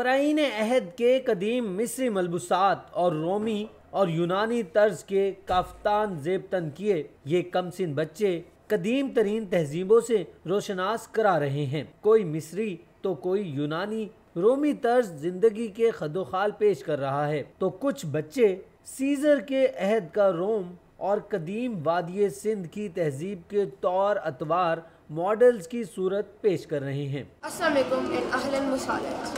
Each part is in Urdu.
فرعین عہد کے قدیم مصری ملبوسات اور رومی اور یونانی طرز کے کافتان زیب تن کیے یہ کم سن بچے قدیم ترین تہذیبوں سے روشناس کرا رہے ہیں. کوئی مصری تو کوئی یونانی رومی طرز زندگی کے خد و خال پیش کر رہا ہے تو کچھ بچے سیزر کے عہد کا روم اور قدیم وادی سندھ کی تہذیب کے طور اطوار ماڈلز کی صورت پیش کر رہے ہیں. السلام علیکم and اہلاً وسہلاً.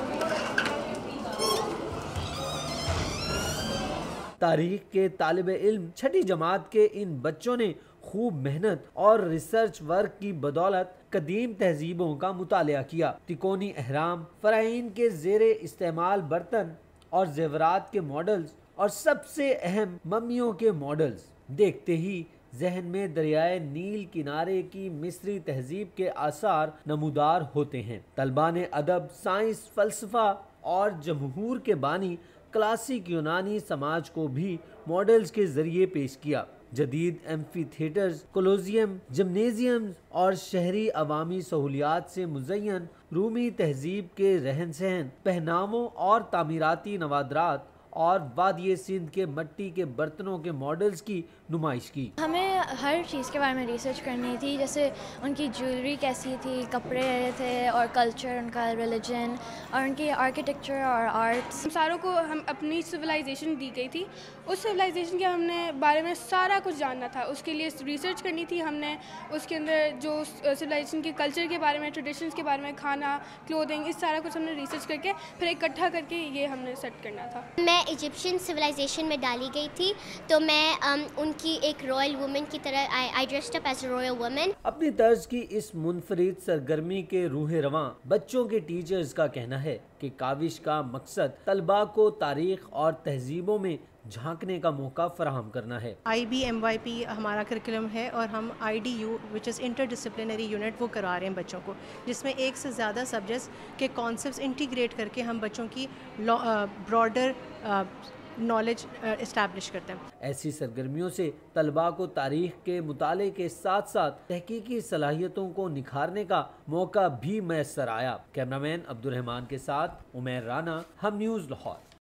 تاریخ کے طالب علم چھٹی جماعت کے ان بچوں نے خوب محنت اور ریسرچ ورک کی بدولت قدیم تہذیبوں کا مطالعہ کیا. تکونی اہرام، فرعین کے زیر استعمال برتن اور زیورات کے ماڈلز اور سب سے اہم ممیوں کے ماڈلز دیکھتے ہی ذہن میں دریائے نیل کنارے کی مصری تہذیب کے آثار نمودار ہوتے ہیں. طلباء نے ادب، سائنس، فلسفہ اور جمہور کے بانی کلاسک یونانی سماج کو بھی ماڈلز کے ذریعے پیش کیا. جدید ایمفی تھیٹرز، کولوزیم، جمنیزیمز اور شہری عوامی سہولیات سے مزین رومی تہذیب کے رہن سہن، پہناووں اور تعمیراتی نوادرات اور وادی سندھ کے مٹی کے برتنوں کے ماڈلز کی نمائش کی. ہمیں ہر چیز کے بارے میں ریسرچ کرنی تھی، جیسے ان کی جیولری کیسی تھی، کپڑے تھے اور کلچر، ان کا ریلیجن اور ان کی آرکیٹیکچر اور آرٹس. ہم ساروں کو ہم اپنی سویلائزیشن دی گئی تھی، اس سویلائزیشن کے ہم نے بارے میں سارا کچھ جاننا تھا. اس کے لیے ریسرچ کرنی تھی ہم نے. اس کے اندر جو سویلائزیشن کے کلچر کے بارے میں، ٹریڈیشنز کے بارے میں، کھانا، کلودنگ، اس سارا کچھ ہم نے ریسرچ کر کے پھر اکٹھا کر کے یہ ہم نے سیٹ کرنا تھا. میں ایجپشین سویلائزیشن میں ڈالی گئی تھی تو میں ان کی ایک رائل وومن کی طرح I dressed up as a royal woman. اپنی طرز کی اس منفرد سرگرمی کے روح رواں بچوں کے ٹیچرز کا کہنا ہے کہ کاوش کا مقصد طلباء کو تاریخ اور تہذیبوں میں جھانکنے کا موقع فراہم کرنا ہے. IBMYP ہمارا کرکلم ہے اور ہم IDU وچ از انٹر ڈسپلنری یونٹ وہ کرا رہے ہیں بچوں کو، جس میں ایک سے زیادہ سبجیکٹس کے کانسیپٹس انٹیگریٹ کر کے ہم بچوں کی براڈر نالج اسٹیبلش کرتے ہیں. ایسی سرگرمیوں سے طلباء کو تاریخ کے مطالعے کے ساتھ ساتھ تحقیقی صلاحیتوں کو نکھارنے کا موقع بھی میسر آیا. کیمرامین عبدالرحمان کے ساتھ عمیر رانا، ہم نیوز لاہور.